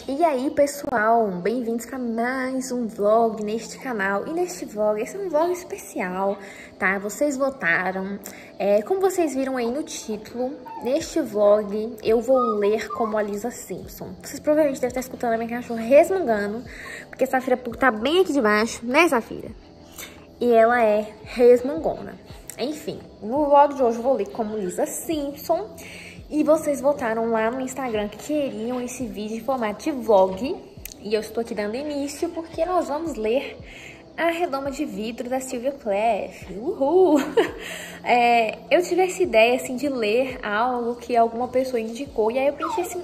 E aí, pessoal, bem-vindos para mais um vlog neste canal. E neste vlog, esse é um vlog especial, tá? Vocês votaram. Como vocês viram aí no título, neste vlog eu vou ler como a Lisa Simpson. Vocês provavelmente devem estar escutando a minha cachorra resmungando, porque a Safira tá bem aqui debaixo, né, Safira? E ela é resmungona. Enfim, no vlog de hoje eu vou ler como Lisa Simpson. E vocês votaram lá no Instagram que queriam esse vídeo em formato de vlog. E eu estou aqui dando início porque nós vamos ler A Redoma de Vidro, da Sylvia Plath. Uhul! Eu tive essa ideia, assim, de ler algo que alguma pessoa indicou. E aí eu pensei assim,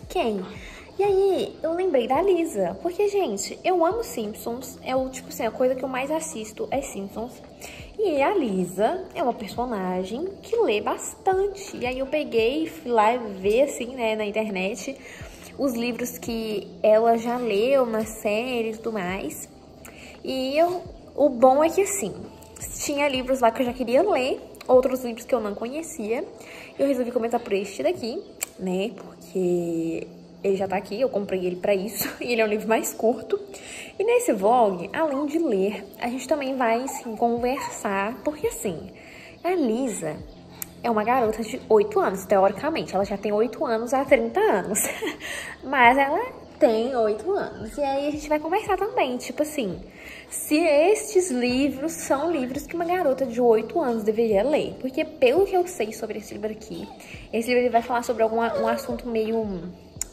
quem? E aí eu lembrei da Lisa. Porque, gente, eu amo Simpsons. Tipo assim, a coisa que eu mais assisto é Simpsons. E a Lisa é uma personagem que lê bastante. E aí eu peguei e fui lá ver, assim, né, na internet, os livros que ela já leu nas séries e tudo mais. E o bom é que, assim, tinha livros lá que eu já queria ler, outros livros que eu não conhecia. Eu resolvi começar por este daqui, né, porque ele já tá aqui, eu comprei ele pra isso, e ele é um livro mais curto. E nesse vlog, além de ler, a gente também vai, assim, conversar, porque, assim, a Lisa é uma garota de 8 anos, teoricamente. Ela já tem 8 anos há 30 anos, mas ela tem 8 anos. E aí a gente vai conversar também, tipo assim, se estes livros são livros que uma garota de 8 anos deveria ler. Porque pelo que eu sei sobre esse livro aqui, esse livro ele vai falar sobre um assunto meio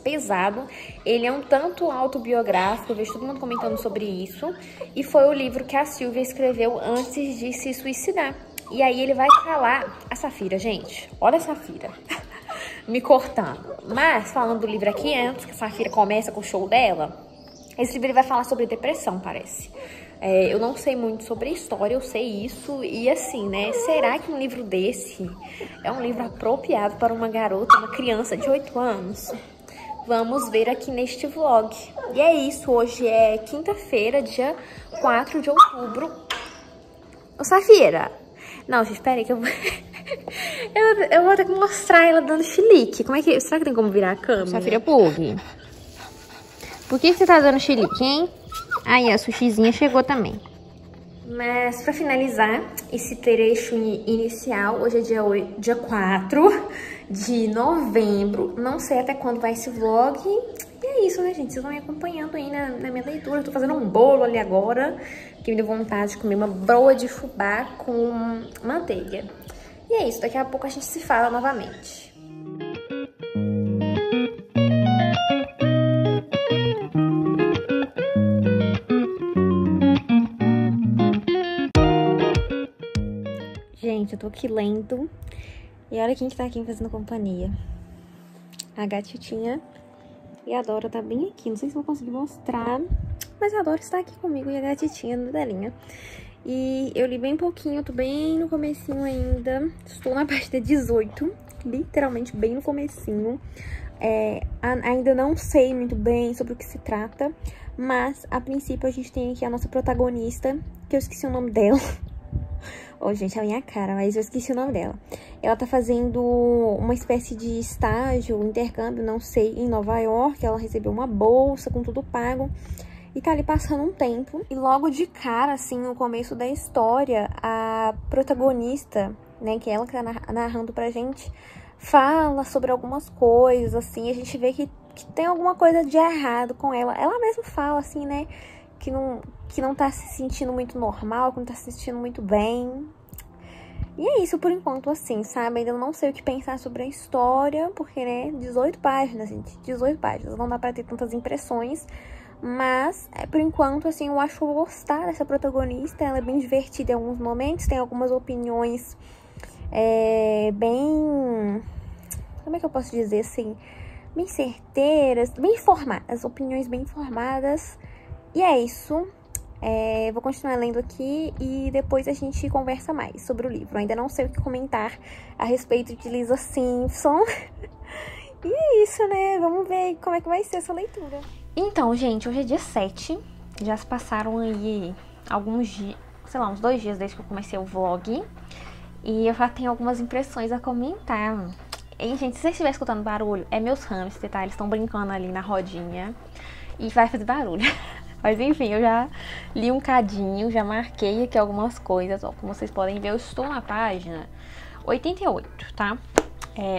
pesado, ele é um tanto autobiográfico, eu vejo todo mundo comentando sobre isso, e foi o livro que a Sylvia escreveu antes de se suicidar. E aí ele vai falar, a Safira, gente, olha a Safira, me cortando, mas falando do livro aqui, antes que a Safira começa com o show dela, esse livro ele vai falar sobre depressão, parece. Eu não sei muito sobre a história, eu sei isso, e assim, né, será que um livro desse é um livro apropriado para uma garota, uma criança de 8 anos? Vamos ver aqui neste vlog. E é isso, hoje é quinta-feira, dia 4 de outubro. Ô, Safira! Não, gente, espera aí que eu vou... eu vou ter que mostrar ela dando chilique. Como é que... Será que tem como virar a câmera? Safira Pug. Por que você tá dando chilique, hein? Aí, a sushizinha chegou também. Mas pra finalizar esse trecho inicial, hoje é dia 4 de novembro. Não sei até quando vai esse vlog. E é isso, né, gente? Vocês vão me acompanhando aí na minha leitura. Eu tô fazendo um bolo ali agora, que me deu vontade de comer uma broa de fubá com manteiga. E é isso, daqui a pouco a gente se fala novamente. Gente, eu tô aqui lendo. E olha quem que tá aqui me fazendo companhia. A gatitinha. E a Dora tá bem aqui. Não sei se vou conseguir mostrar, mas a Dora está aqui comigo e a gatitinha na delinha. E eu li bem pouquinho, eu tô bem no comecinho ainda. Estou na página 18, literalmente bem no comecinho. Ainda não sei muito bem sobre o que se trata, mas a princípio a gente tem aqui a nossa protagonista, que eu esqueci o nome dela. Oh, gente, é a minha cara, mas eu esqueci o nome dela. Ela tá fazendo uma espécie de estágio, intercâmbio, não sei, em Nova York. Ela recebeu uma bolsa com tudo pago e tá ali passando um tempo. E logo de cara, assim, no começo da história, a protagonista, né, que é ela que tá narrando pra gente, fala sobre algumas coisas, assim, a gente vê que tem alguma coisa de errado com ela. Ela mesma fala, assim, né, que não tá se sentindo muito normal, que não tá se sentindo muito bem. E é isso por enquanto, assim, sabe? Ainda não sei o que pensar sobre a história, porque, né, 18 páginas, gente, 18 páginas. Não dá pra ter tantas impressões, mas, por enquanto, assim, eu acho que eu vou gostar dessa protagonista. Ela é bem divertida em alguns momentos, tem algumas opiniões bem... Como é que eu posso dizer, assim? Bem certeiras, bem informadas, opiniões bem informadas. E é isso. Vou continuar lendo aqui e depois a gente conversa mais sobre o livro. Ainda não sei o que comentar a respeito de Lisa Simpson. E é isso, né? Vamos ver como é que vai ser essa leitura. Então, gente, hoje é dia 7. Já se passaram aí alguns dias, sei lá, uns 2 dias desde que eu comecei o vlog. E eu já tenho algumas impressões a comentar. Hein, gente, se você estiver escutando barulho, é meus hamsters, tá? Eles estão brincando ali na rodinha e vai fazer barulho. Mas enfim, eu já li um cadinho, já marquei aqui algumas coisas, ó. Como vocês podem ver, eu estou na página 88, tá?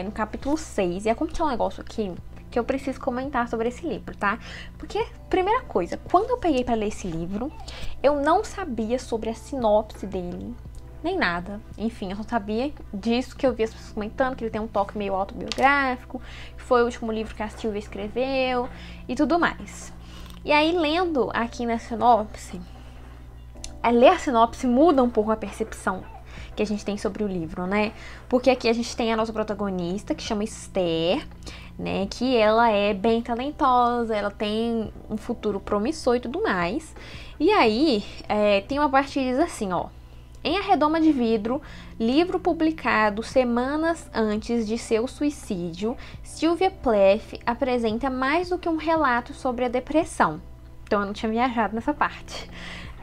No capítulo 6. E aconteceu um negócio aqui que eu preciso comentar sobre esse livro, tá? Porque, primeira coisa, quando eu peguei pra ler esse livro, eu não sabia sobre a sinopse dele, nem nada. Enfim, eu só sabia disso que eu vi as pessoas comentando, que ele tem um toque meio autobiográfico, que foi o último livro que a Sylvia escreveu e tudo mais. E aí, lendo aqui na sinopse, ler a sinopse muda um pouco a percepção que a gente tem sobre o livro, né? Porque aqui a gente tem a nossa protagonista, que chama Esther, né? Que ela é bem talentosa, ela tem um futuro promissor e tudo mais. E aí, tem uma parte que diz assim, ó. Em A Redoma de Vidro, livro publicado semanas antes de seu suicídio, Sylvia Plath apresenta mais do que um relato sobre a depressão. Então eu não tinha viajado nessa parte.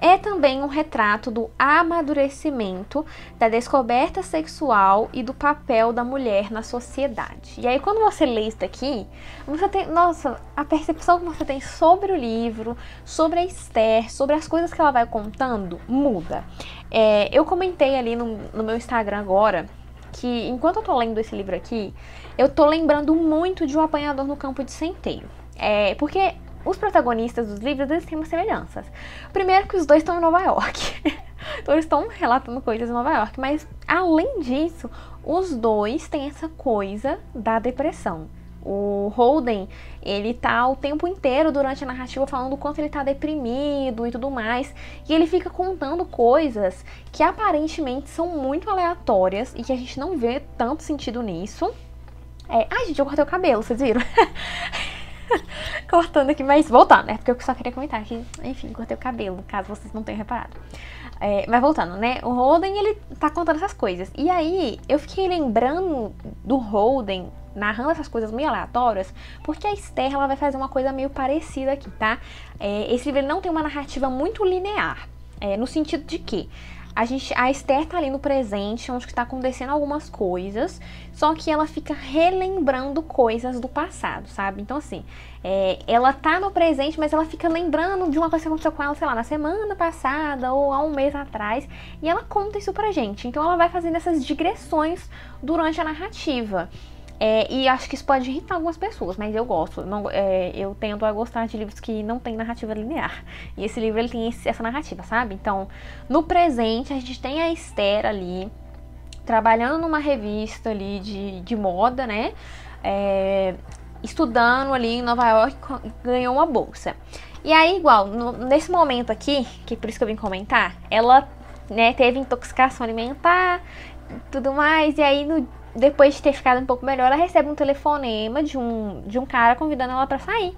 É também um retrato do amadurecimento, da descoberta sexual e do papel da mulher na sociedade. E aí, quando você lê isso daqui, você tem, nossa, a percepção que você tem sobre o livro, sobre a Esther, sobre as coisas que ela vai contando, muda. Eu comentei ali no meu Instagram agora que, enquanto eu tô lendo esse livro aqui, eu tô lembrando muito de O Apanhador no Campo de Centeio. Porque os protagonistas dos livros, eles têm umas semelhanças. Primeiro que os dois estão em Nova York. Então eles estão relatando coisas em Nova York. Mas, além disso, os dois têm essa coisa da depressão. O Holden, ele tá o tempo inteiro durante a narrativa falando o quanto ele tá deprimido e tudo mais. E ele fica contando coisas que aparentemente são muito aleatórias e que a gente não vê tanto sentido nisso. Ai, gente, eu cortei o cabelo, vocês viram? Cortando aqui, mas voltando, né? Porque eu só queria comentar que, enfim, cortei o cabelo, caso vocês não tenham reparado. Mas voltando, né? O Holden, ele tá contando essas coisas. E aí, eu fiquei lembrando do Holden narrando essas coisas meio aleatórias, porque a Esther, ela vai fazer uma coisa meio parecida aqui, tá? Esse livro não tem uma narrativa muito linear, no sentido de que a Esther tá ali no presente, onde que tá acontecendo algumas coisas, só que ela fica relembrando coisas do passado, sabe? Então, assim, ela tá no presente, mas ela fica lembrando de uma coisa que aconteceu com ela, sei lá, na semana passada ou há um mês atrás, e ela conta isso pra gente. Então, ela vai fazendo essas digressões durante a narrativa. E acho que isso pode irritar algumas pessoas, mas eu gosto. Eu tendo a gostar de livros que não tem narrativa linear. E esse livro, ele tem essa narrativa, sabe? Então, no presente, a gente tem a Esther ali, trabalhando numa revista ali de moda, né? Estudando ali em Nova York, ganhou uma bolsa. E aí, igual, nesse momento aqui, que por isso que eu vim comentar, ela, né, teve intoxicação alimentar, tudo mais, e aí depois de ter ficado um pouco melhor, ela recebe um telefonema de um cara convidando ela pra sair.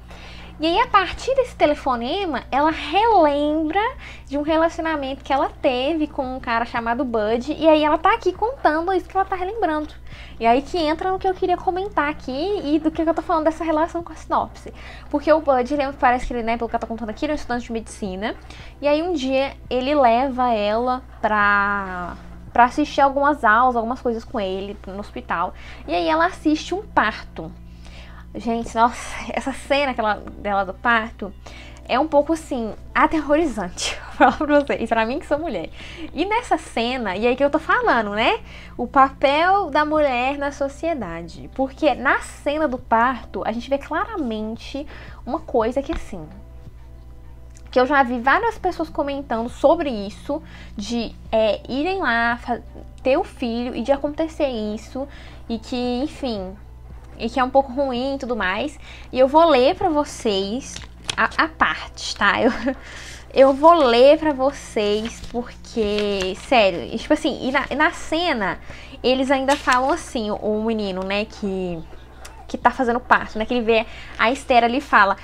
E aí, a partir desse telefonema, ela relembra de um relacionamento que ela teve com um cara chamado Bud. E aí, ela tá aqui contando isso que ela tá relembrando. E aí que entra no que eu queria comentar aqui e do que eu tô falando dessa relação com a sinopse. Porque o Bud, parece que ele, né, pelo que ela tá contando aqui, ele é um estudante de medicina. E aí, um dia, ele leva ela pra assistir algumas aulas, algumas coisas com ele no hospital. E aí ela assiste um parto. Gente, nossa, essa cena dela do parto é um pouco, assim, aterrorizante. Vou falar pra vocês, pra mim que sou mulher. E nessa cena, e aí que eu tô falando, né? O papel da mulher na sociedade. Porque na cena do parto, a gente vê claramente uma coisa que, assim, que eu já vi várias pessoas comentando sobre isso, de irem lá, ter o filho e de acontecer isso, e que, enfim, e que é um pouco ruim e tudo mais. E eu vou ler pra vocês a parte, tá? Eu vou ler pra vocês porque, sério, tipo assim, e na cena, eles ainda falam assim, o menino, né, que tá fazendo parto, né? Que ele vê a Esther ali e fala: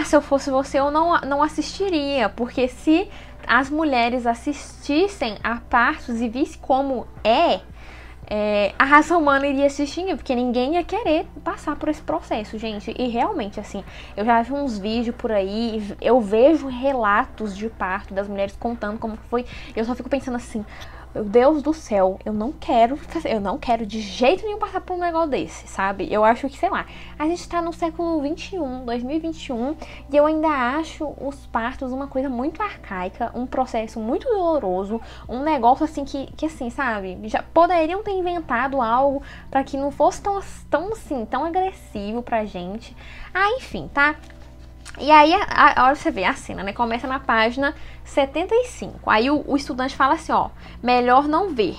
se eu fosse você, eu não assistiria. Porque se as mulheres assistissem a partos e vissem como a raça humana iria se extinguir, porque ninguém ia querer passar por esse processo, gente. E realmente, assim, eu já vi uns vídeos por aí, eu vejo relatos de parto das mulheres contando como foi. Eu só fico pensando assim, Meu Deus do céu, eu não quero de jeito nenhum passar por um negócio desse, sabe? Eu acho que, sei lá, a gente tá no século 21, 2021, e eu ainda acho os partos uma coisa muito arcaica, um processo muito doloroso, um negócio assim que assim, sabe? Já poderiam ter inventado algo pra que não fosse tão agressivo pra gente. Ah, enfim, tá? E aí, a hora você vê a cena, né? Começa na página 75. Aí o estudante fala assim, ó, melhor não ver.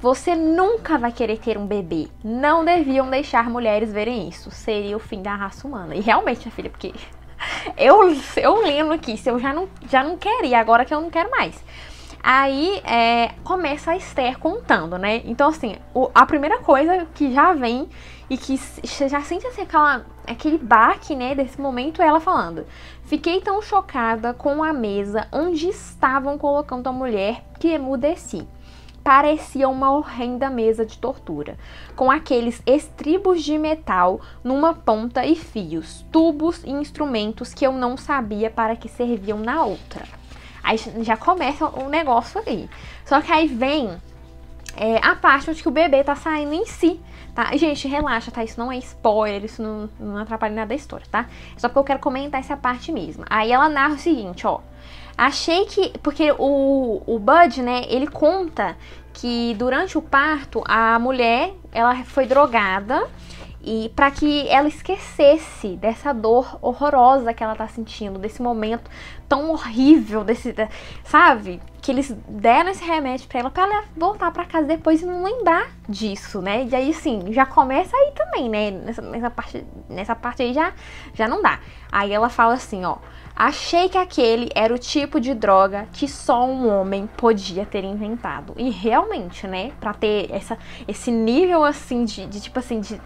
Você nunca vai querer ter um bebê. Não deviam deixar mulheres verem isso. Seria o fim da raça humana. E realmente, minha filha, porque eu lembro aqui, se eu já não queria, agora que eu não quero mais. Aí começa a Esther contando, né? Então, assim, a primeira coisa que já vem e que você já sente assim, aquele baque, né, desse momento, é ela falando: fiquei tão chocada com a mesa onde estavam colocando a mulher que emudeci. Parecia uma horrenda mesa de tortura, com aqueles estribos de metal numa ponta e fios, tubos e instrumentos que eu não sabia para que serviam na outra. Aí já começa o negócio aí. Só que aí vem a parte onde que o bebê tá saindo em si, tá? Gente, relaxa, tá? Isso não é spoiler, isso não atrapalha nada da história, tá? Só porque eu quero comentar essa parte mesmo. Aí ela narra o seguinte, ó. Achei que... Porque o Bud, né, ele conta que durante o parto, a mulher, ela foi drogada... E para que ela esquecesse dessa dor horrorosa que ela tá sentindo, desse momento tão horrível, sabe? Que eles deram esse remédio pra ela voltar pra casa depois e não lembrar disso, né? E aí, assim, já começa aí também, né? Nessa parte aí já não dá. Aí ela fala assim, ó. Achei que aquele era o tipo de droga que só um homem podia ter inventado. E realmente, né? Pra ter esse nível, assim, de tipo assim, de...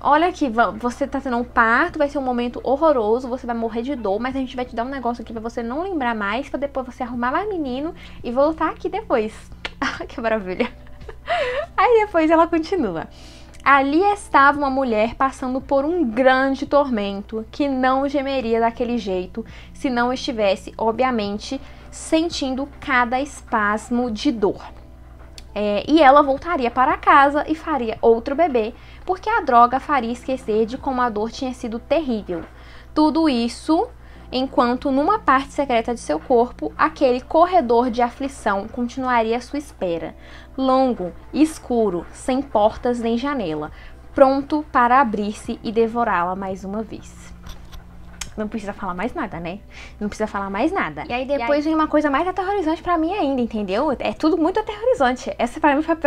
Olha aqui, você tá tendo um parto, vai ser um momento horroroso, você vai morrer de dor, mas a gente vai te dar um negócio aqui pra você não lembrar mais, pra depois você arrumar mais menino e voltar aqui depois. Que maravilha. Aí depois ela continua. Ali estava uma mulher passando por um grande tormento que não gemeria daquele jeito se não estivesse, obviamente, sentindo cada espasmo de dor. E ela voltaria para casa e faria outro bebê, porque a droga faria esquecer de como a dor tinha sido terrível. Tudo isso enquanto numa parte secreta de seu corpo, aquele corredor de aflição continuaria à sua espera, longo, escuro, sem portas nem janela, pronto para abrir-se e devorá-la mais uma vez. Não precisa falar mais nada, né? Não precisa falar mais nada. E aí depois vem uma coisa mais aterrorizante pra mim ainda, entendeu? É tudo muito aterrorizante. Essa pra mim foi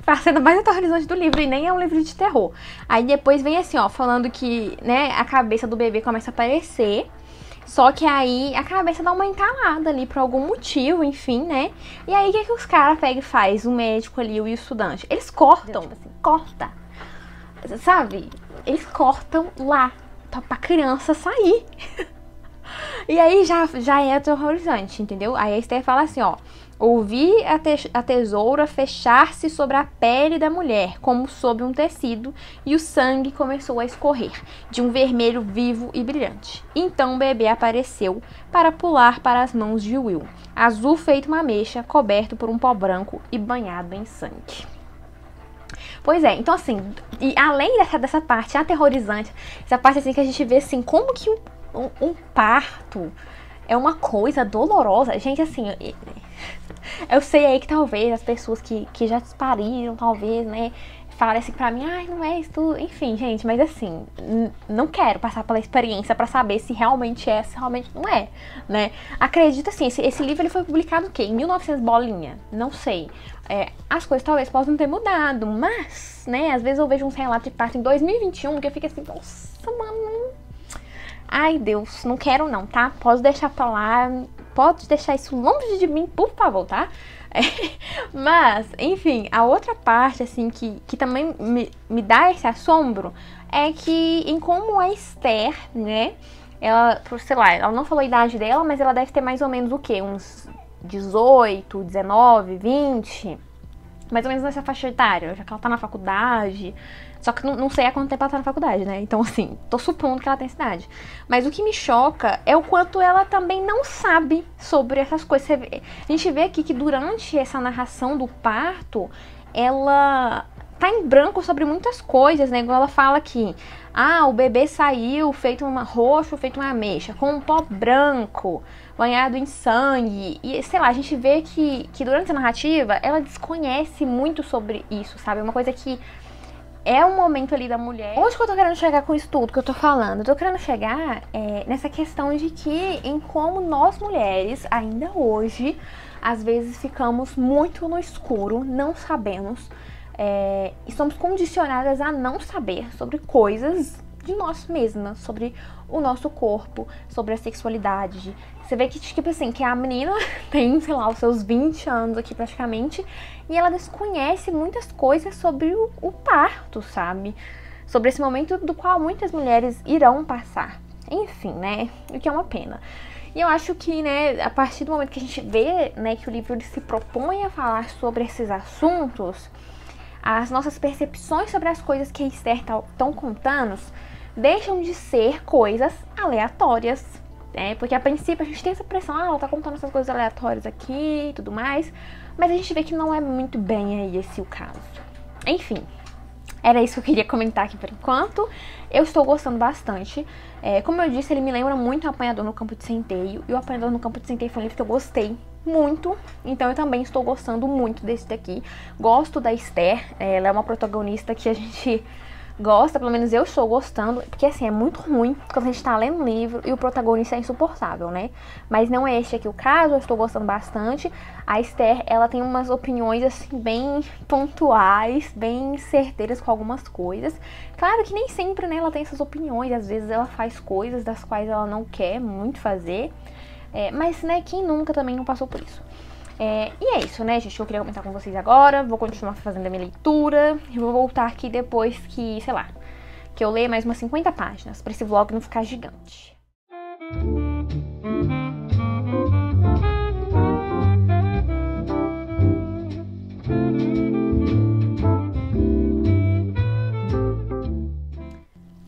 a cena mais aterrorizante do livro, e nem é um livro de terror. Aí depois vem assim, ó, falando que, né, a cabeça do bebê começa a aparecer. Só que aí a cabeça dá uma entalada ali por algum motivo, enfim, né? E aí o que os caras pegam e faz? O médico ali e o estudante. Eles cortam, tipo assim, corta. Sabe? Eles cortam lá. Pra criança sair. E aí já é aterrorizante, entendeu? Aí a Esther fala assim, ó. Ouvi a tesoura fechar-se sobre a pele da mulher, como sob um tecido, e o sangue começou a escorrer, de um vermelho vivo e brilhante. Então o bebê apareceu para pular para as mãos de Will, azul feito uma ameixa, coberto por um pó branco e banhado em sangue. Pois é, então assim, e além dessa parte aterrorizante, essa parte assim que a gente vê assim, como que um parto é uma coisa dolorosa. Gente, assim, eu sei aí que talvez as pessoas que já pariram, talvez, né, falem assim pra mim, ai, não é isso, enfim, gente, mas assim, não quero passar pela experiência pra saber se realmente é, se realmente não é, né. Acredito assim, esse livro ele foi publicado o quê? Em 1900 bolinha? Não sei. As coisas talvez possam ter mudado, mas, né, às vezes eu vejo uns relatos de parto em 2021 que eu fico assim, nossa, mano, ai, Deus, não quero não, tá? Pode deixar pra lá, pode deixar isso longe de mim, por favor, tá? Mas, enfim, a outra parte, assim, que também me dá esse assombro é que em como a Esther, né, ela, sei lá, ela não falou a idade dela, mas ela deve ter mais ou menos o quê? Uns 18, 19, 20, mais ou menos nessa faixa etária, já que ela tá na faculdade, Só que não sei há quanto tempo ela tá na faculdade, né? Então, assim, tô supondo que ela tem essa idade. Mas o que me choca é o quanto ela também não sabe sobre essas coisas. A gente vê aqui que durante essa narração do parto, ela tá em branco sobre muitas coisas, né? Igual ela fala aqui, o bebê saiu feito roxo, feito uma ameixa, com um pó branco, banhado em sangue. E, sei lá, a gente vê que durante a narrativa, ela desconhece muito sobre isso, sabe? Uma coisa que é um momento ali da mulher. Onde que eu tô querendo chegar com isso tudo que eu tô falando? Eu tô querendo chegar nessa questão de que em como nós mulheres, ainda hoje, às vezes ficamos muito no escuro, não sabemos, e somos condicionadas a não saber sobre coisas de nós mesmas, sobre o nosso corpo, sobre a sexualidade. Você vê que, tipo assim, que a menina tem, sei lá, os seus 20 anos aqui praticamente, e ela desconhece muitas coisas sobre o parto, sabe? Sobre esse momento do qual muitas mulheres irão passar. Enfim, né? O que é uma pena. E eu acho que, né, a partir do momento que a gente vê, né, que o livro se propõe a falar sobre esses assuntos, as nossas percepções sobre as coisas que a Esther estão contando deixam de ser coisas aleatórias, né? Porque a princípio a gente tem essa pressão, ela tá contando essas coisas aleatórias aqui e tudo mais, mas a gente vê que não é muito bem aí esse o caso. Enfim, era isso que eu queria comentar aqui por enquanto. Eu estou gostando bastante. Como eu disse, ele me lembra muito o Apanhador no Campo de Centeio, e o Apanhador no Campo de Centeio foi um livro que eu gostei muito, então eu também estou gostando muito desse daqui. Gosto da Esther, ela é uma protagonista que a gente gosta, pelo menos eu estou gostando, porque assim, é muito ruim quando a gente tá lendo um livro e o protagonista é insuportável, né? Mas não é este aqui o caso, eu estou gostando bastante. A Esther, ela tem umas opiniões assim, bem pontuais, bem certeiras com algumas coisas. Claro que nem sempre, né, ela tem essas opiniões, às vezes ela faz coisas das quais ela não quer muito fazer, mas, né, quem nunca também não passou por isso. E é isso, né, gente? Eu queria comentar com vocês agora. Vou continuar fazendo a minha leitura. E vou voltar aqui depois que, sei lá, que eu leia mais umas 50 páginas, pra esse vlog não ficar gigante.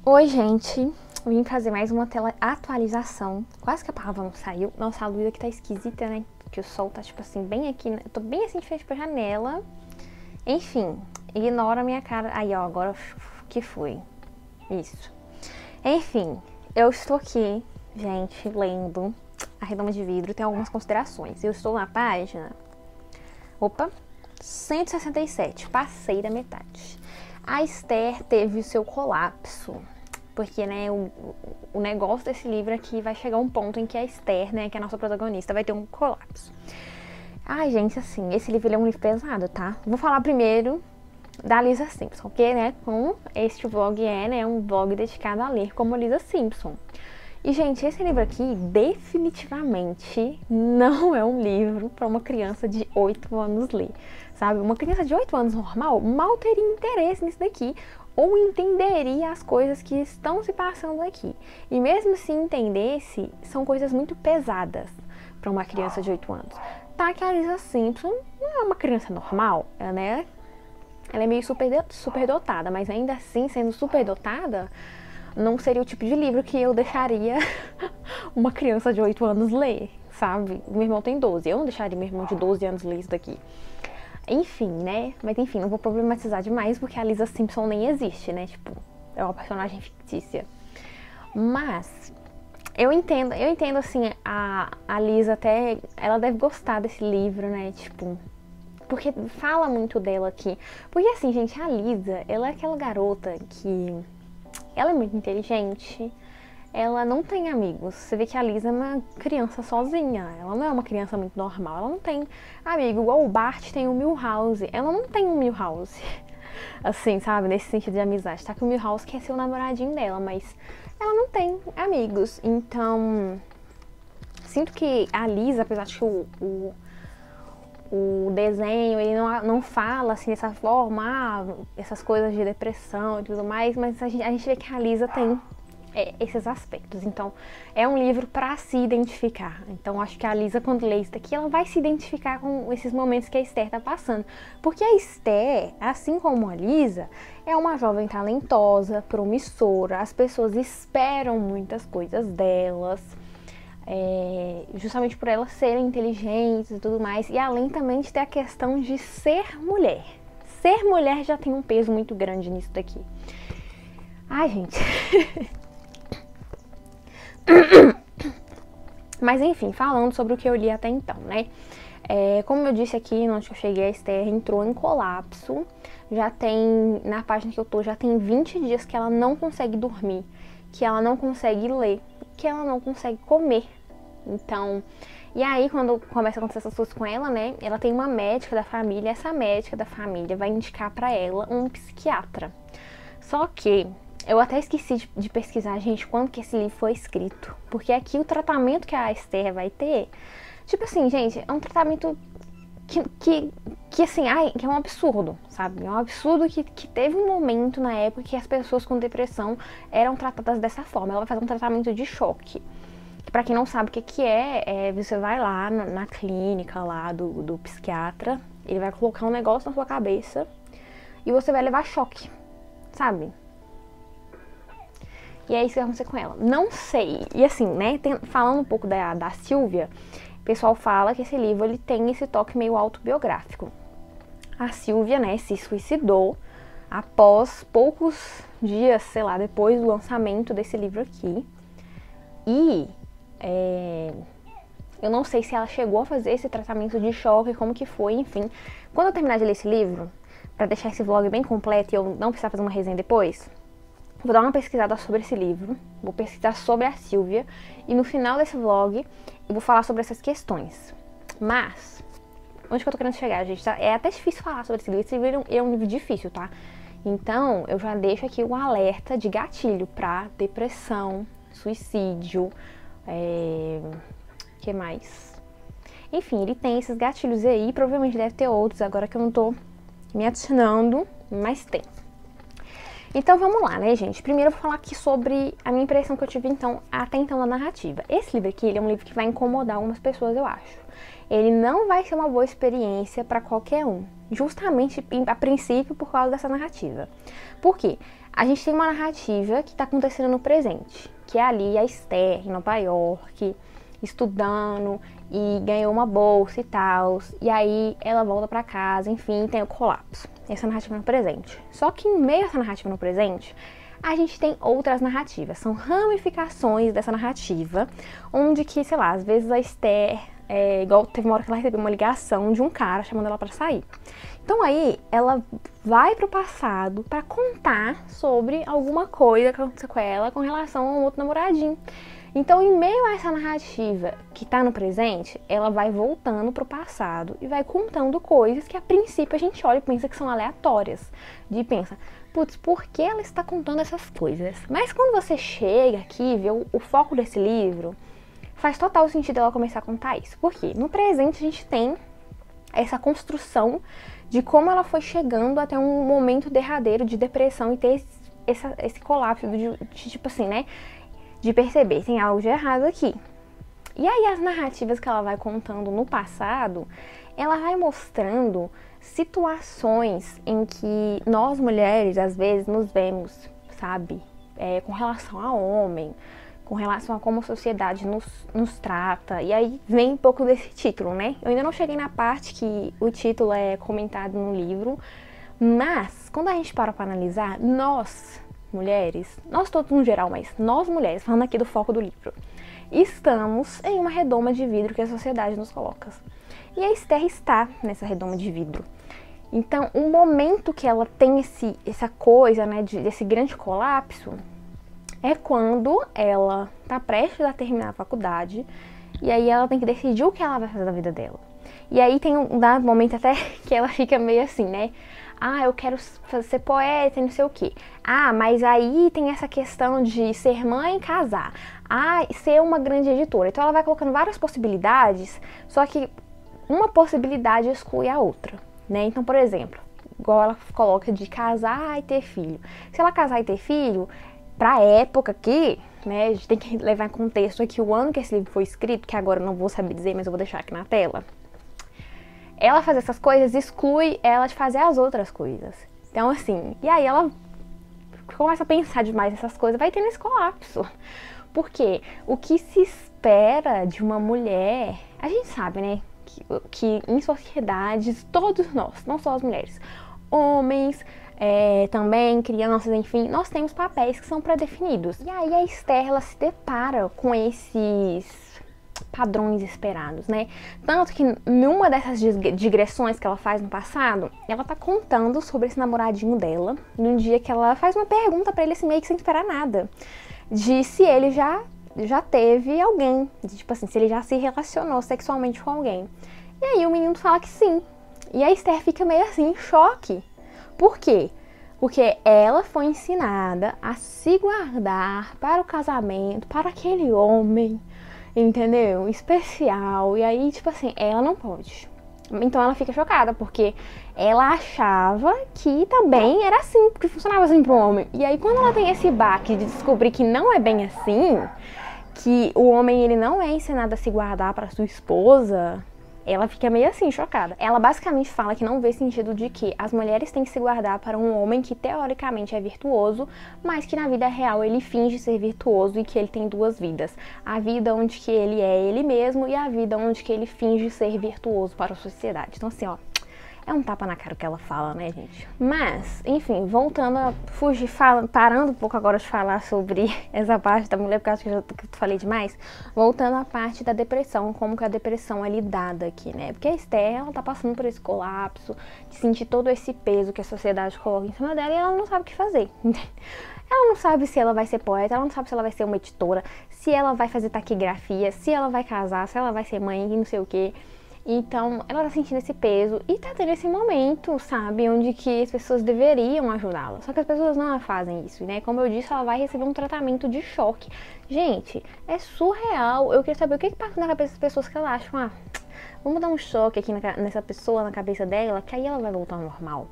Oi, gente. Vim fazer mais uma tela atualização. Quase que a palavra não saiu. Nossa, a luz aqui tá esquisita, né? Porque o sol tá, tipo assim, bem aqui. Eu tô bem assim, de frente pra janela. Enfim, ignora a minha cara. Aí, ó, agora que foi. Isso. Enfim, eu estou aqui, gente, lendo A Redoma de Vidro. Tem algumas considerações. Eu estou na página... Opa! 167. Passei da metade. A Esther teve o seu colapso. Porque, né, o negócio desse livro é que vai chegar um ponto em que a Esther, né, que é a nossa protagonista, vai ter um colapso. Ai, gente, assim, esse livro ele é um livro pesado, tá? Vou falar primeiro da Lisa Simpson, porque, né, este vlog né, um vlog dedicado a ler como Lisa Simpson. E, gente, esse livro aqui definitivamente não é um livro para uma criança de 8 anos ler, sabe? Uma criança de 8 anos normal mal teria interesse nisso daqui, ou entenderia as coisas que estão se passando aqui. E mesmo se entendesse, são coisas muito pesadas para uma criança de 8 anos. Tá que a Lisa Simpson não é uma criança normal, né? Ela é meio superdotada, mas ainda assim, sendo superdotada, não seria o tipo de livro que eu deixaria uma criança de 8 anos ler, sabe? Meu irmão tem 12, eu não deixaria meu irmão de 12 anos ler isso daqui. Enfim, né? Mas enfim, não vou problematizar demais porque a Lisa Simpson nem existe, né? Tipo, é uma personagem fictícia. Mas eu entendo assim, a Lisa até, ela deve gostar desse livro, né? Tipo, porque fala muito dela aqui. Porque assim, gente, a Lisa, ela é aquela garota que ela é muito inteligente, ela não tem amigos. Você vê que a Lisa é uma criança sozinha, ela não é uma criança muito normal, ela não tem amigo, igual o Bart tem o Milhouse, ela não tem um Milhouse, assim, sabe, nesse sentido de amizade, tá que o Milhouse quer ser o namoradinho dela, mas ela não tem amigos, então sinto que a Lisa, apesar de que o desenho, ele não fala assim dessa forma, essas coisas de depressão e tudo mais, mas a gente vê que a Lisa tem esses aspectos. Então, é um livro para se identificar. Então, acho que a Lisa, quando lê isso daqui, ela vai se identificar com esses momentos que a Esther tá passando. Porque a Esther, assim como a Lisa, é uma jovem talentosa, promissora, as pessoas esperam muitas coisas delas, justamente por elas serem inteligentes e tudo mais. E além também de ter a questão de ser mulher. Ser mulher já tem um peso muito grande nisso daqui. Ai, gente... Mas enfim, falando sobre o que eu li até então, né? Como eu disse aqui, onde eu cheguei, a Esther entrou em colapso. Já tem, na página que eu tô, já tem 20 dias que ela não consegue dormir, que ela não consegue ler, que ela não consegue comer. Então, e aí quando começa a acontecer essas coisas com ela, né? Ela tem uma médica da família, essa médica da família vai indicar pra ela um psiquiatra. Só que eu até esqueci de pesquisar, gente, quando que esse livro foi escrito. Porque aqui o tratamento que a Esther vai ter, tipo assim, gente, é um tratamento que assim, que é um absurdo, sabe? É um absurdo que teve um momento na época que as pessoas com depressão eram tratadas dessa forma. Ela vai fazer um tratamento de choque. Que pra quem não sabe o que é, você vai lá na clínica lá do psiquiatra, ele vai colocar um negócio na sua cabeça e você vai levar choque, sabe? E é isso que vai acontecer com ela. Não sei. E assim, né, falando um pouco da Silvia, o pessoal fala que esse livro ele tem esse toque meio autobiográfico. A Silvia, né, se suicidou após poucos dias, sei lá, depois do lançamento desse livro aqui. E eu não sei se ela chegou a fazer esse tratamento de choque, como que foi, enfim. Quando eu terminar de ler esse livro, pra deixar esse vlog bem completo e eu não precisar fazer uma resenha depois, vou dar uma pesquisada sobre esse livro, vou pesquisar sobre a Silvia e no final desse vlog eu vou falar sobre essas questões. Mas, onde que eu tô querendo chegar, gente? É até difícil falar sobre esse livro. Esse livro é um livro difícil, tá? Então, eu já deixo aqui um alerta de gatilho pra depressão, suicídio, que mais? Enfim, ele tem esses gatilhos aí, provavelmente deve ter outros, agora que eu não tô me adicionando, mas tem. Então vamos lá, né, gente? Primeiro eu vou falar aqui sobre a minha impressão que eu tive até então da narrativa. Esse livro aqui, ele é um livro que vai incomodar algumas pessoas, eu acho. Ele não vai ser uma boa experiência para qualquer um, justamente a princípio por causa dessa narrativa. Por quê? A gente tem uma narrativa que está acontecendo no presente, que é ali a Esther em Nova York, estudando e ganhou uma bolsa e tal, e aí ela volta pra casa, enfim, tem o colapso. Essa narrativa no presente. Só que em meio a essa narrativa no presente, a gente tem outras narrativas, são ramificações dessa narrativa, onde que, sei lá, às vezes a Esther, igual teve uma hora que ela recebeu uma ligação de um cara chamando ela pra sair. Então aí, ela vai pro passado pra contar sobre alguma coisa que aconteceu com ela com relação a um outro namoradinho. Então, em meio a essa narrativa que tá no presente, ela vai voltando pro passado e vai contando coisas que a princípio a gente olha e pensa que são aleatórias. De pensa, putz, por que ela está contando essas coisas? Mas quando você chega aqui e vê o foco desse livro, faz total sentido ela começar a contar isso. Por quê? No presente a gente tem essa construção de como ela foi chegando até um momento derradeiro de depressão e ter esse colapso de tipo assim, né? De perceber, tem algo de errado aqui. E aí as narrativas que ela vai contando no passado, ela vai mostrando situações em que nós mulheres, às vezes, nos vemos, sabe? Com relação a homem, com relação a como a sociedade nos trata. E aí vem um pouco desse título, né? Eu ainda não cheguei na parte que o título é comentado no livro, mas quando a gente para analisar, nós mulheres, nós todos no geral, mas nós mulheres, falando aqui do foco do livro, estamos em uma redoma de vidro que a sociedade nos coloca. E a Esther está nessa redoma de vidro. Então, o momento que ela tem essa coisa, né, desse grande colapso, é quando ela tá prestes a terminar a faculdade, e aí ela tem que decidir o que ela vai fazer da vida dela. E aí tem um dado momento até que ela fica meio assim, né? Ah, eu quero ser poeta e não sei o quê. Ah, mas aí tem essa questão de ser mãe e casar. Ah, ser uma grande editora. Então ela vai colocando várias possibilidades, só que uma possibilidade exclui a outra, né? Então, por exemplo, igual ela coloca de casar e ter filho. Se ela casar e ter filho, pra época aqui, né, a gente tem que levar em contexto aqui o ano que esse livro foi escrito, que agora eu não vou saber dizer, mas eu vou deixar aqui na tela. Ela fazer essas coisas exclui ela de fazer as outras coisas. Então, assim, e aí ela começa a pensar demais nessas coisas, vai tendo esse colapso. Porque o que se espera de uma mulher, a gente sabe, né, que em sociedades, todos nós, não só as mulheres, homens, também crianças, enfim, nós temos papéis que são pré-definidos. E aí a Esther, ela se depara com esses padrões esperados, né? Tanto que numa dessas digressões que ela faz no passado, ela tá contando sobre esse namoradinho dela, num dia que ela faz uma pergunta pra ele, assim, meio que sem esperar nada, de se ele já teve alguém, de, tipo assim, se ele já se relacionou sexualmente com alguém. E aí o menino fala que sim. E a Esther fica meio assim, em choque. Por quê? Porque ela foi ensinada a se guardar para o casamento, para aquele homem, entendeu? Especial. E aí, tipo assim, ela não pode. Então ela fica chocada, porque ela achava que também era assim, porque funcionava assim pro homem. E aí quando ela tem esse baque de descobrir que não é bem assim, que o homem ele não é ensinado a se guardar para sua esposa, ela fica meio assim, chocada. Ela basicamente fala que não vê sentido de que as mulheres têm que se guardar para um homem que teoricamente é virtuoso, mas que na vida real ele finge ser virtuoso e que ele tem duas vidas. A vida onde que ele é ele mesmo e a vida onde que ele finge ser virtuoso para a sociedade. Então assim, ó, é um tapa na cara que ela fala, né, gente? Mas, enfim, voltando a fugir, parando um pouco agora de falar sobre essa parte da mulher, porque acho que eu falei demais, voltando à parte da depressão, como que a depressão é lidada aqui, né? Porque a Esther, ela tá passando por esse colapso, de sentir todo esse peso que a sociedade coloca em cima dela e ela não sabe o que fazer. Ela não sabe se ela vai ser poeta, ela não sabe se ela vai ser uma editora, se ela vai fazer taquigrafia, se ela vai casar, se ela vai ser mãe e não sei o quê. Então, ela tá sentindo esse peso e tá tendo esse momento, sabe, onde que as pessoas deveriam ajudá-la. Só que as pessoas não fazem isso, né? Como eu disse, ela vai receber um tratamento de choque. Gente, é surreal. Eu queria saber o que passa na cabeça das pessoas que ela acham, vamos dar um choque aqui nessa pessoa, na cabeça dela, que aí ela vai voltar ao normal.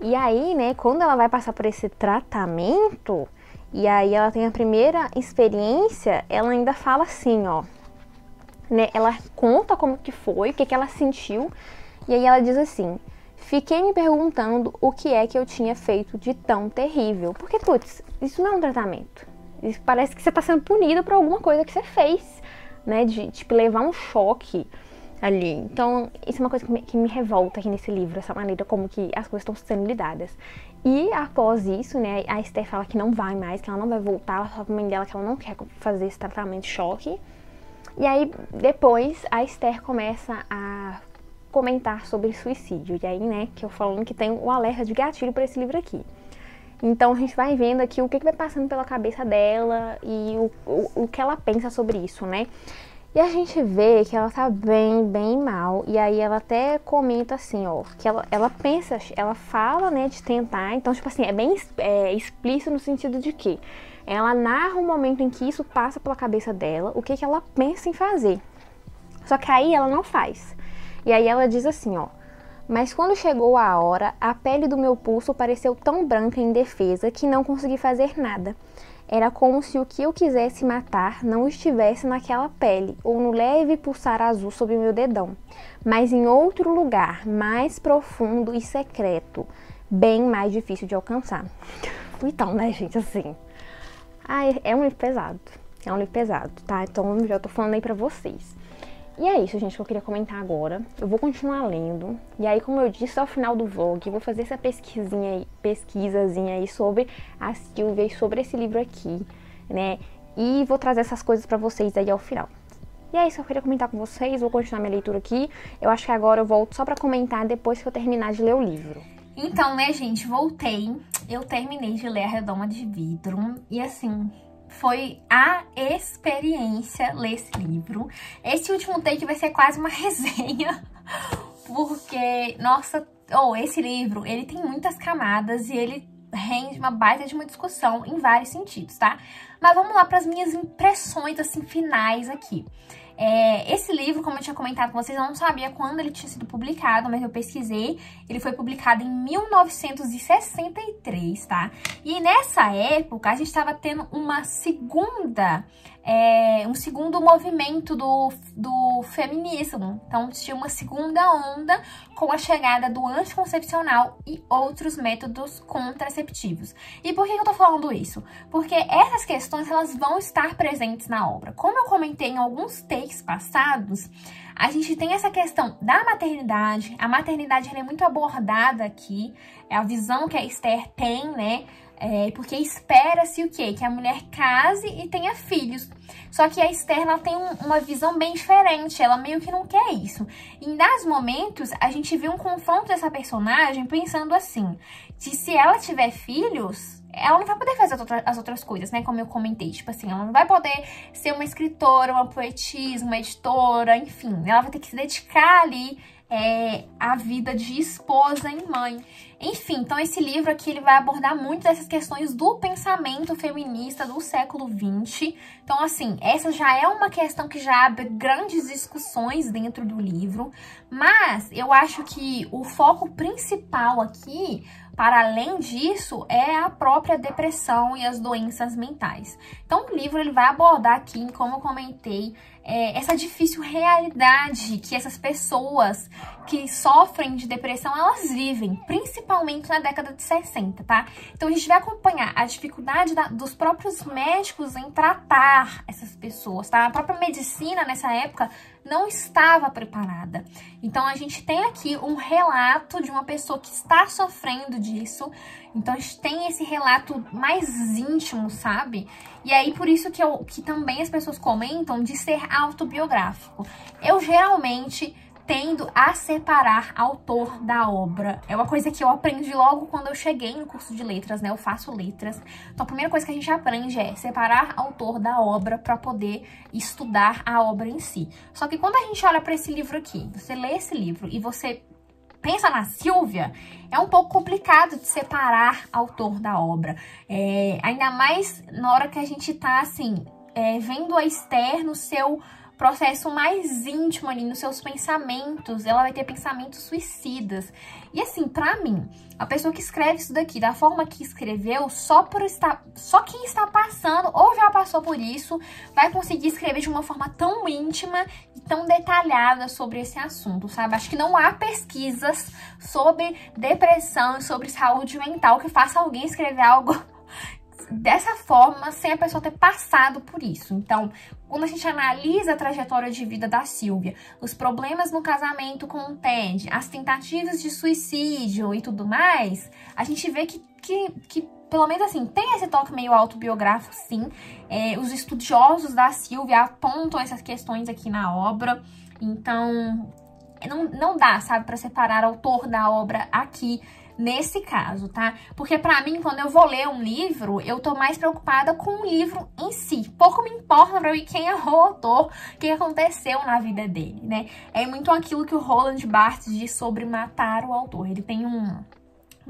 E aí, né, quando ela vai passar por esse tratamento, e aí ela tem a primeira experiência, ela ainda fala assim, ó, né, ela conta como que foi, o que ela sentiu, e aí ela diz assim: fiquei me perguntando o que é que eu tinha feito de tão terrível. Porque, putz, isso não é um tratamento. Isso parece que você tá sendo punida por alguma coisa que você fez, né, de, tipo, levar um choque ali. Então, isso é uma coisa que me revolta aqui nesse livro, essa maneira como que as coisas estão sendo lidadas. E após isso, né, a Esther fala que não vai mais, que ela não vai voltar, ela fala pra mãe dela que ela não quer fazer esse tratamento de choque. E aí, depois, a Esther começa a comentar sobre suicídio. E aí, né, que eu falando que tem o alerta de gatilho para esse livro aqui. Então, a gente vai vendo aqui o que vai passando pela cabeça dela e o que ela pensa sobre isso, né? E a gente vê que ela tá bem mal. E aí, ela até comenta assim, ó, que ela pensa, ela fala, né, de tentar. Então, tipo assim, é bem explícito no sentido de que ela narra o momento em que isso passa pela cabeça dela, o que ela pensa em fazer. Só que aí ela não faz. E aí ela diz assim, ó: mas quando chegou a hora, a pele do meu pulso pareceu tão branca e indefesa que não consegui fazer nada. Era como se o que eu quisesse matar não estivesse naquela pele, ou no leve pulsar azul sob o meu dedão, mas em outro lugar, mais profundo e secreto, bem mais difícil de alcançar. Então, né, gente, assim... é um livro pesado, tá? Então já tô falando aí pra vocês. E é isso, gente, que eu queria comentar agora. Eu vou continuar lendo. E aí, como eu disse, ao final do vlog, eu vou fazer essa pesquisazinha aí sobre a Sylvia e sobre esse livro aqui, né? E vou trazer essas coisas pra vocês aí ao final. E é isso que eu queria comentar com vocês. Vou continuar minha leitura aqui. Eu acho que agora eu volto só pra comentar depois que eu terminar de ler o livro. Então, né, gente, voltei. Eu terminei de ler A Redoma de Vidro. E assim... foi a experiência ler esse livro. Esse último take vai ser quase uma resenha, porque, nossa, esse livro, ele tem muitas camadas e ele rende uma baita de uma discussão em vários sentidos, tá? Mas vamos lá para as minhas impressões, assim, finais aqui. Esse livro, como eu tinha comentado com vocês, eu não sabia quando ele tinha sido publicado, mas eu pesquisei. Ele foi publicado em 1963, tá? E nessa época, a gente estava tendo um segundo movimento do feminismo. Então, tinha uma segunda onda com a chegada do anticoncepcional e outros métodos contraceptivos. E por que eu tô falando isso? Porque essas questões, elas vão estar presentes na obra. Como eu comentei em alguns takes passados, a gente tem essa questão da maternidade. A maternidade ela é muito abordada aqui, é a visão que a Esther tem, né? Porque espera-se o quê? Que a mulher case e tenha filhos. Só que a Esther, ela tem uma visão bem diferente, ela meio que não quer isso. E em dados momentos, a gente vê um confronto dessa personagem pensando assim, que se ela tiver filhos, ela não vai poder fazer as outras coisas, né? Como eu comentei, tipo assim, ela não vai poder ser uma escritora, uma poetisa, uma editora, enfim. Ela vai ter que se dedicar ali à vida de esposa e mãe. Enfim, então esse livro aqui, ele vai abordar muito dessas questões do pensamento feminista do século XX. Então, assim, essa já é uma questão que já abre grandes discussões dentro do livro, mas eu acho que o foco principal aqui, para além disso, é a própria depressão e as doenças mentais. Então, o livro ele vai abordar aqui, como eu comentei, essa difícil realidade que essas pessoas que sofrem de depressão, elas vivem, principalmente na década de 60, tá? Então, a gente vai acompanhar a dificuldade dos próprios médicos em tratar essas pessoas, tá? A própria medicina, nessa época, não estava preparada. Então, a gente tem aqui um relato de uma pessoa que está sofrendo disso. Então, a gente tem esse relato mais íntimo, sabe? E aí, por isso que também as pessoas comentam de ser autobiográfico. Eu, geralmente, tendo a separar autor da obra. É uma coisa que eu aprendi logo quando eu cheguei no curso de letras, né? Eu faço letras. Então, a primeira coisa que a gente aprende é separar autor da obra para poder estudar a obra em si. Só que quando a gente olha para esse livro aqui, você lê esse livro e você pensa na Silvia, é um pouco complicado de separar autor da obra. Ainda mais na hora que a gente tá, assim, vendo a Esther no seu processo mais íntimo ali, nos seus pensamentos. Ela vai ter pensamentos suicidas. E assim, pra mim, a pessoa que escreve isso daqui, da forma que escreveu, só quem está passando ou já passou por isso, vai conseguir escrever de uma forma tão íntima e tão detalhada sobre esse assunto, sabe? Acho que não há pesquisas sobre depressão e sobre saúde mental que faça alguém escrever algo dessa forma, sem a pessoa ter passado por isso. Então, quando a gente analisa a trajetória de vida da Silvia, os problemas no casamento com o Ted, as tentativas de suicídio e tudo mais, a gente vê que pelo menos assim, tem esse toque meio autobiográfico, sim. Os estudiosos da Silvia apontam essas questões aqui na obra. Então, não dá, sabe, pra separar o autor da obra aqui, nesse caso, tá? Porque pra mim, quando eu vou ler um livro, eu tô mais preocupada com o livro em si. Pouco me importa pra mim quem é o autor, o que aconteceu na vida dele, né? É muito aquilo que o Roland Barthes diz sobre matar o autor. Ele tem um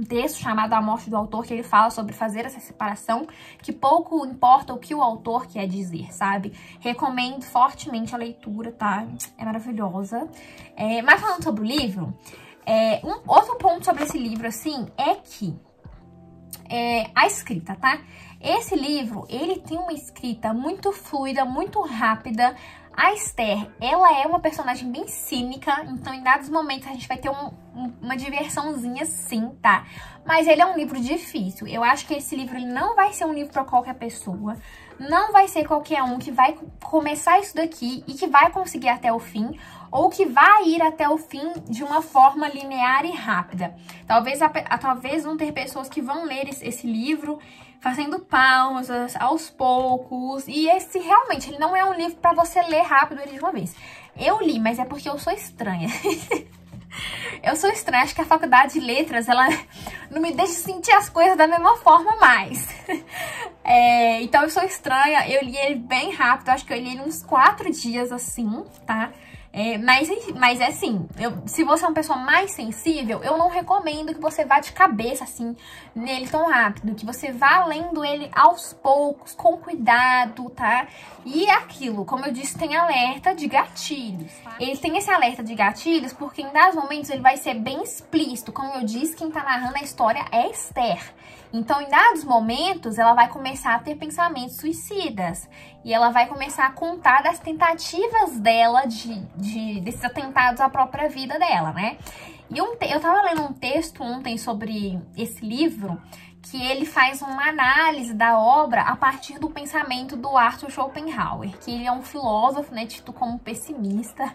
texto chamado A Morte do Autor, que ele fala sobre fazer essa separação, que pouco importa o que o autor quer dizer, sabe? Recomendo fortemente a leitura, tá? É maravilhosa. Mas falando sobre o livro, um outro ponto sobre esse livro, assim, é que a escrita, tá? Esse livro, ele tem uma escrita muito fluida, muito rápida. A Esther, ela é uma personagem bem cínica, então em dados momentos a gente vai ter uma diversãozinha sim, tá? Mas ele é um livro difícil. Eu acho que esse livro ele não vai ser um livro pra qualquer pessoa. Não vai ser qualquer um que vai começar isso daqui e que vai conseguir até o fim, ou que vai ir até o fim de uma forma linear e rápida. Talvez vão ter pessoas que vão ler esse livro fazendo pausas, aos poucos. E esse realmente, ele não é um livro pra você ler rápido ele de uma vez. Eu li, mas é porque eu sou estranha. Eu sou estranha, acho que a faculdade de letras, ela não me deixa sentir as coisas da mesma forma mais. Então eu sou estranha, eu li ele bem rápido, acho que eu li ele uns 4 dias assim, tá? Mas é assim, se você é uma pessoa mais sensível, eu não recomendo que você vá de cabeça, assim, nele tão rápido. Que você vá lendo ele aos poucos, com cuidado, tá? E aquilo, como eu disse, tem alerta de gatilhos. Ele tem esse alerta de gatilhos porque em dados momentos ele vai ser bem explícito. Como eu disse, quem tá narrando a história é Esther. Então, em dados momentos, ela vai começar a ter pensamentos suicidas. E ela vai começar a contar das tentativas dela, desses atentados à própria vida dela, né? E eu tava lendo um texto ontem sobre esse livro, que ele faz uma análise da obra a partir do pensamento do Arthur Schopenhauer, que ele é um filósofo, né, tido como pessimista.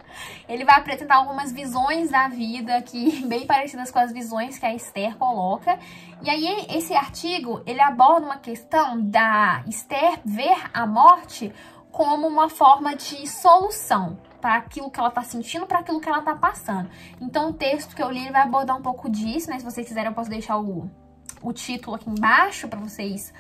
Ele vai apresentar algumas visões da vida que bem parecidas com as visões que a Esther coloca. E aí, esse artigo, ele aborda uma questão da Esther ver a morte como uma forma de solução para aquilo que ela tá sentindo, para aquilo que ela tá passando. Então, o texto que eu li, ele vai abordar um pouco disso, né? Se vocês quiserem, eu posso deixar o título aqui embaixo para vocês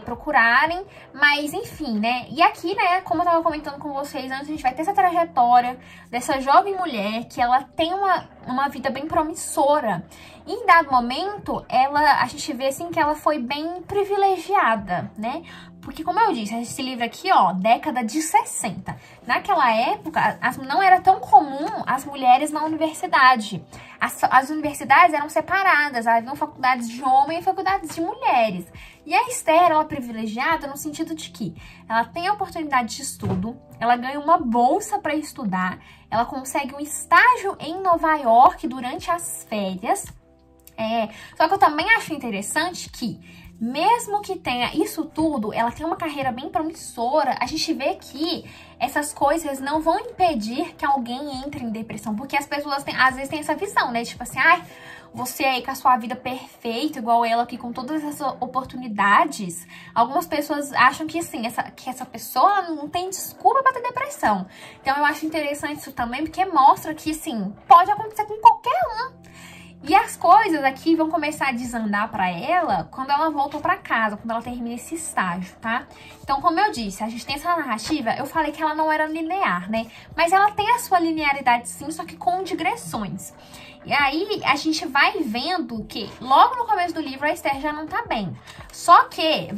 procurarem, mas enfim, né? E aqui, né, como eu tava comentando com vocês antes, a gente vai ter essa trajetória dessa jovem mulher que ela tem uma vida bem promissora. E em dado momento, a gente vê assim que ela foi bem privilegiada, né? Porque, como eu disse, esse livro aqui, ó, década de 60. Naquela época, não era tão comum as mulheres na universidade. As universidades eram separadas, haviam faculdades de homens e faculdades de mulheres. E a Esther, ela é privilegiada no sentido de que ela tem a oportunidade de estudo, ela ganha uma bolsa para estudar, ela consegue um estágio em Nova York durante as férias. Só que eu também acho interessante que, mesmo que tenha isso tudo, ela tem uma carreira bem promissora. A gente vê que essas coisas não vão impedir que alguém entre em depressão, porque as pessoas às vezes têm essa visão, né? Tipo assim, você aí com a sua vida perfeita, igual ela aqui, com todas essas oportunidades. Algumas pessoas acham que, assim, que essa pessoa não tem desculpa pra ter depressão. Então eu acho interessante isso também, porque mostra que, assim, pode acontecer com qualquer um. E as coisas aqui vão começar a desandar pra ela quando ela volta pra casa, quando ela termina esse estágio, tá? Então, como eu disse, a gente tem essa narrativa, eu falei que ela não era linear, né? Mas ela tem a sua linearidade sim, só que com digressões. E aí, a gente vai vendo que logo no começo do livro a Esther já não tá bem. Só que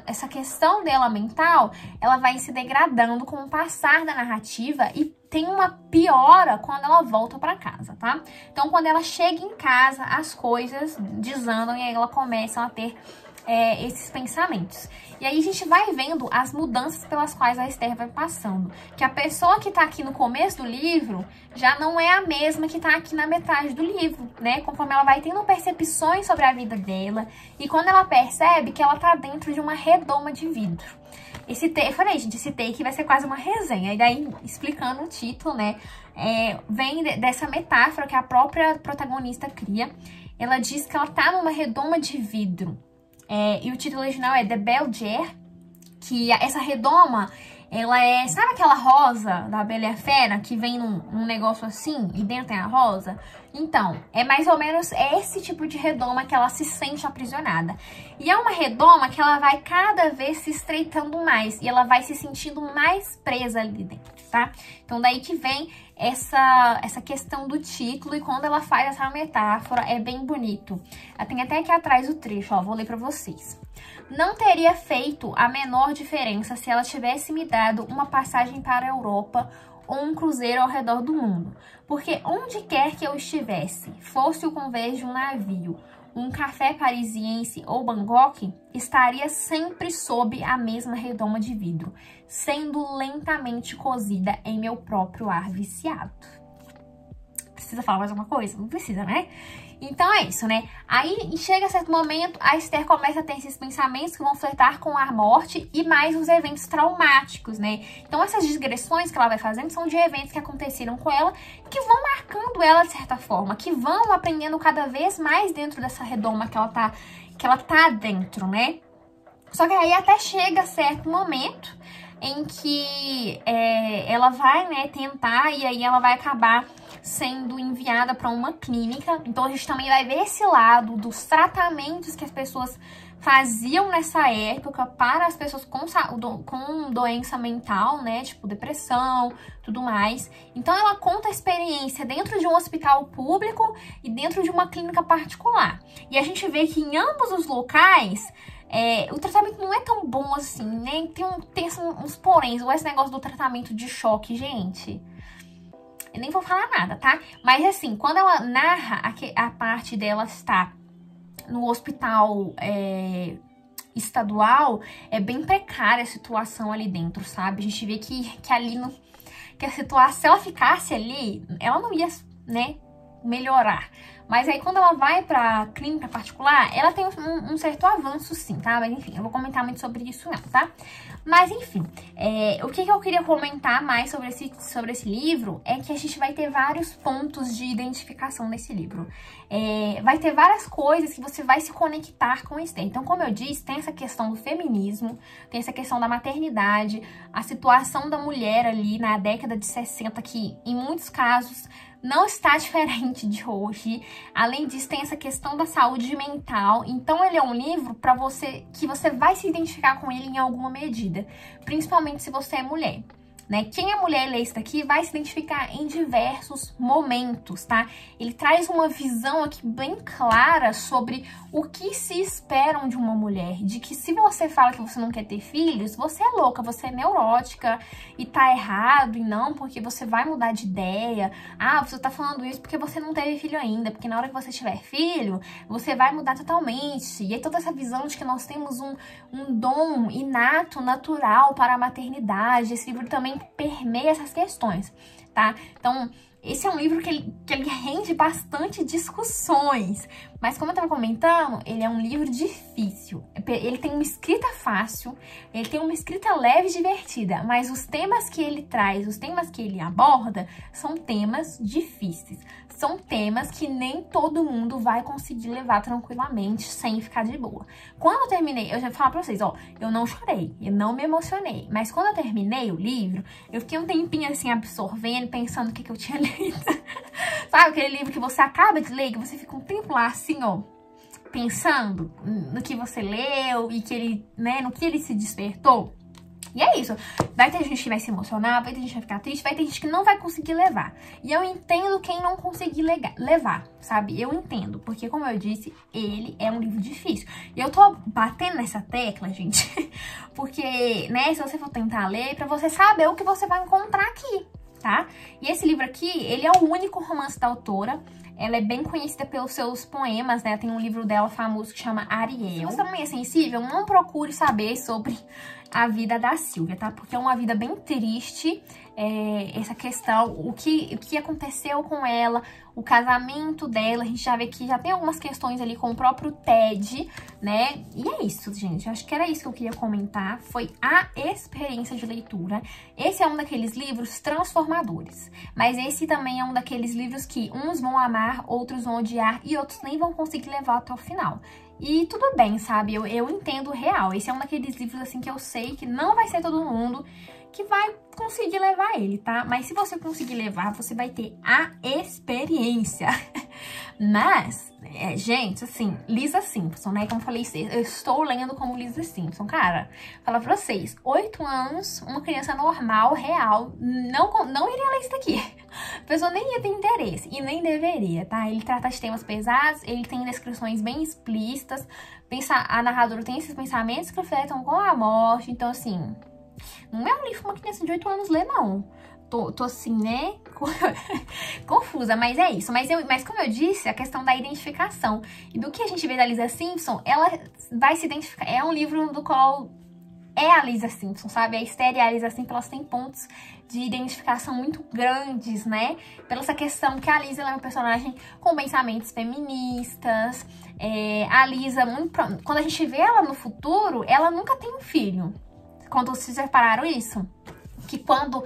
essa questão dela mental, ela vai se degradando com o passar da narrativa e tem uma piora quando ela volta pra casa, tá? Então, quando ela chega em casa, as coisas desandam e aí ela começa a ter esses pensamentos. E aí a gente vai vendo as mudanças pelas quais a Esther vai passando. Que a pessoa que tá aqui no começo do livro já não é a mesma que tá aqui na metade do livro, né? Conforme ela vai tendo percepções sobre a vida dela e quando ela percebe que ela tá dentro de uma redoma de vidro. Eu falei, gente, esse take vai ser quase uma resenha. E daí, explicando o título, né? Vem dessa metáfora que a própria protagonista cria. Ela diz que ela tá numa redoma de vidro. E o título original é The Belger, que essa redoma, ela sabe aquela rosa da Bela e a Fera, que vem num negócio assim, e dentro tem a rosa? Então, é mais ou menos esse tipo de redoma que ela se sente aprisionada. E é uma redoma que ela vai cada vez se estreitando mais, e ela vai se sentindo mais presa ali dentro, tá? Então, daí que vem essa questão do título, e quando ela faz essa metáfora, é bem bonito. Tem até aqui atrás o trecho, ó, vou ler pra vocês. Não teria feito a menor diferença se ela tivesse me dado uma passagem para a Europa ou um cruzeiro ao redor do mundo, porque onde quer que eu estivesse, fosse o convés de um navio, um café parisiense ou Bangkok, estaria sempre sob a mesma redoma de vidro, sendo lentamente cozida em meu próprio ar viciado. Precisa falar mais alguma coisa? Não precisa, né? Então é isso, né? Aí chega a certo momento, a Esther começa a ter esses pensamentos que vão flertar com a morte e mais os eventos traumáticos, né? Então essas digressões que ela vai fazendo são de eventos que aconteceram com ela, que vão marcando ela de certa forma, que vão aprendendo cada vez mais dentro dessa redoma que ela tá dentro, né? Só que aí até chega certo momento em que ela vai, né, tentar, e aí ela vai acabar sendo enviada para uma clínica. Então a gente também vai ver esse lado dos tratamentos que as pessoas faziam nessa época para as pessoas com doença mental, né, tipo depressão, tudo mais. Então ela conta a experiência dentro de um hospital público e dentro de uma clínica particular. E a gente vê que em ambos os locais o tratamento não é tão bom assim, né? Tem uns poréns, ou esse negócio do tratamento de choque, gente. Eu nem vou falar nada, tá? Mas assim, quando ela narra a parte dela estar no hospital estadual, é bem precária a situação ali dentro, sabe? A gente vê que ali, que a situação, se ela ficasse ali, ela não ia, né, melhorar. Mas aí quando ela vai pra clínica particular, ela tem um certo avanço sim, tá? Mas enfim, eu vou comentar muito sobre isso não, tá? Mas enfim, o que eu queria comentar mais sobre esse livro é que a gente vai ter vários pontos de identificação nesse livro. Vai ter várias coisas que você vai se conectar com Esther. Então, como eu disse, tem essa questão do feminismo, tem essa questão da maternidade, a situação da mulher ali na década de 60, que em muitos casos não está diferente de hoje. Além disso, tem essa questão da saúde mental. Então, ele é um livro para que você vai se identificar com ele em alguma medida, principalmente se você é mulher, né? Quem é mulher e lê isso daqui vai se identificar em diversos momentos, tá? Ele traz uma visão aqui bem clara sobre o que se esperam de uma mulher, de que se você fala que você não quer ter filhos, você é louca, você é neurótica e tá errado, e não porque você vai mudar de ideia. Ah, você tá falando isso porque você não teve filho ainda, porque na hora que você tiver filho, você vai mudar totalmente. E aí toda essa visão de que nós temos um dom inato, natural para a maternidade. Esse livro também permeia essas questões, tá? Então, esse é um livro que ele rende bastante discussões, mas como eu tava comentando, ele é um livro difícil. Ele tem uma escrita fácil, ele tem uma escrita leve e divertida, mas os temas que ele traz, os temas que ele aborda, são temas difíceis. São temas que nem todo mundo vai conseguir levar tranquilamente, sem ficar de boa. Quando eu terminei, eu já vou falar pra vocês, ó, eu não chorei, eu não me emocionei, mas quando eu terminei o livro, eu fiquei um tempinho assim, absorvendo, pensando o que eu tinha lido. Sabe aquele livro que você acaba de ler, que você fica um tempo lá assim, ó, pensando no que você leu e que ele, né, no que ele se despertou? E é isso. Vai ter gente que vai se emocionar, vai ter gente que vai ficar triste, vai ter gente que não vai conseguir levar. E eu entendo quem não conseguir levar, sabe? Eu entendo, porque como eu disse, ele é um livro difícil. E eu tô batendo nessa tecla, gente, porque, né, se você for tentar ler, pra você saber o que você vai encontrar aqui, tá? E esse livro aqui, ele é o único romance da autora. Ela é bem conhecida pelos seus poemas, né? Tem um livro dela famoso que chama Ariel. Se você também é sensível, não procure saber sobre a vida da Silvia, tá? Porque é uma vida bem triste, essa questão, o que aconteceu com ela, o casamento dela, a gente já vê que já tem algumas questões ali com o próprio Ted, né? E é isso, gente, acho que era isso que eu queria comentar, foi a experiência de leitura. Esse é um daqueles livros transformadores, mas esse também é um daqueles livros que uns vão amar, outros vão odiar e outros nem vão conseguir levar até o final. E tudo bem, sabe? Eu entendo o real. Esse é um daqueles livros, assim, que eu sei que não vai ser todo mundo que vai conseguir levar ele, tá? Mas se você conseguir levar, você vai ter a experiência. Mas, gente, assim, Lisa Simpson, né? Como eu falei, eu estou lendo como Lisa Simpson. Cara, falar pra vocês, 8 anos, uma criança normal, real, não iria ler isso daqui. A pessoa nem ia ter interesse, e nem deveria, tá? Ele trata de temas pesados, ele tem descrições bem explícitas, a narradora tem esses pensamentos que flertam com a morte, então, assim, não é um livro pra uma criança de 8 anos ler, não. Tô assim, né, confusa, mas é isso. Mas como eu disse, a questão da identificação e do que a gente vê da Lisa Simpson, ela vai se identificar. É um livro do qual é a Lisa Simpson, sabe? A Esther e a Lisa Simpson, elas têm pontos de identificação muito grandes, né? Pela essa questão que a Lisa, ela é uma personagem com pensamentos feministas. A Lisa, quando a gente vê ela no futuro, ela nunca tem um filho. Quando vocês repararam isso? que quando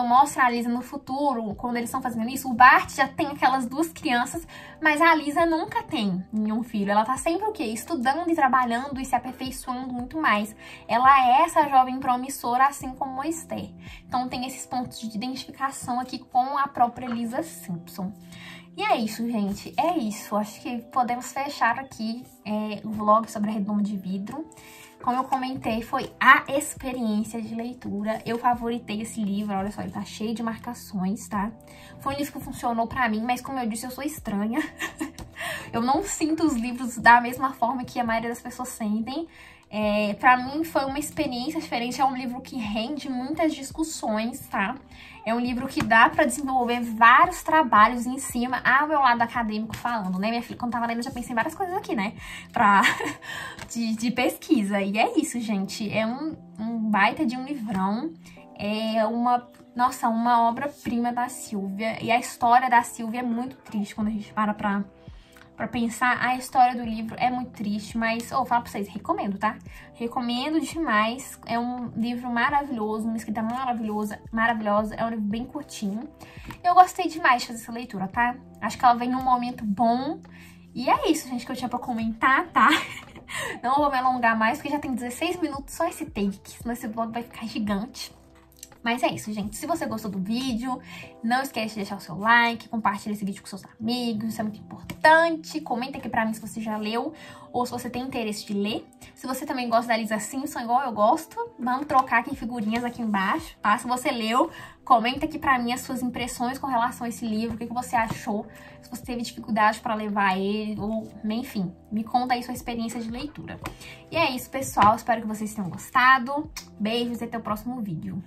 mostra a Lisa no futuro, quando eles estão fazendo isso, o Bart já tem aquelas 2 crianças, mas a Lisa nunca tem nenhum filho. Ela tá sempre o quê? Estudando e trabalhando e se aperfeiçoando muito mais. Ela é essa jovem promissora, assim como a Esther. Então tem esses pontos de identificação aqui com a própria Lisa Simpson. E é isso, gente. É isso. Acho que podemos fechar aqui o vlog sobre a Redoma de Vidro. Como eu comentei, foi a experiência de leitura. Eu favoritei esse livro, olha só, ele tá cheio de marcações, tá? Foi um livro que funcionou pra mim, mas como eu disse, eu sou estranha. Eu não sinto os livros da mesma forma que a maioria das pessoas sentem. Pra mim foi uma experiência diferente, é um livro que rende muitas discussões, tá? É um livro que dá pra desenvolver vários trabalhos em cima, ao meu lado acadêmico falando, né? Minha filha, quando tava lendo, eu já pensei em várias coisas aqui, né? De pesquisa. E é isso, gente. É um baita de um livrão. É uma obra-prima da Sylvia. E a história da Sylvia é muito triste quando a gente pra pensar. A história do livro é muito triste, mas, vou falar pra vocês, recomendo, tá? Recomendo demais. É um livro maravilhoso, uma escrita maravilhosa. É um livro bem curtinho. Eu gostei demais de fazer essa leitura, tá? Acho que ela vem num momento bom. E é isso, gente, que eu tinha pra comentar, tá? Não vou me alongar mais, porque já tem 16 minutos só esse take, senão esse vlog vai ficar gigante. Mas é isso, gente. Se você gostou do vídeo, não esquece de deixar o seu like, compartilha esse vídeo com seus amigos, isso é muito importante. Comenta aqui pra mim se você já leu ou se você tem interesse de ler. Se você também gosta da Lisa Simpson, igual eu gosto, vamos trocar aqui figurinhas aqui embaixo, tá? Se você leu, comenta aqui pra mim as suas impressões com relação a esse livro, o que você achou, se você teve dificuldade pra levar ele, ou enfim, me conta aí sua experiência de leitura. E é isso, pessoal. Espero que vocês tenham gostado. Beijos e até o próximo vídeo.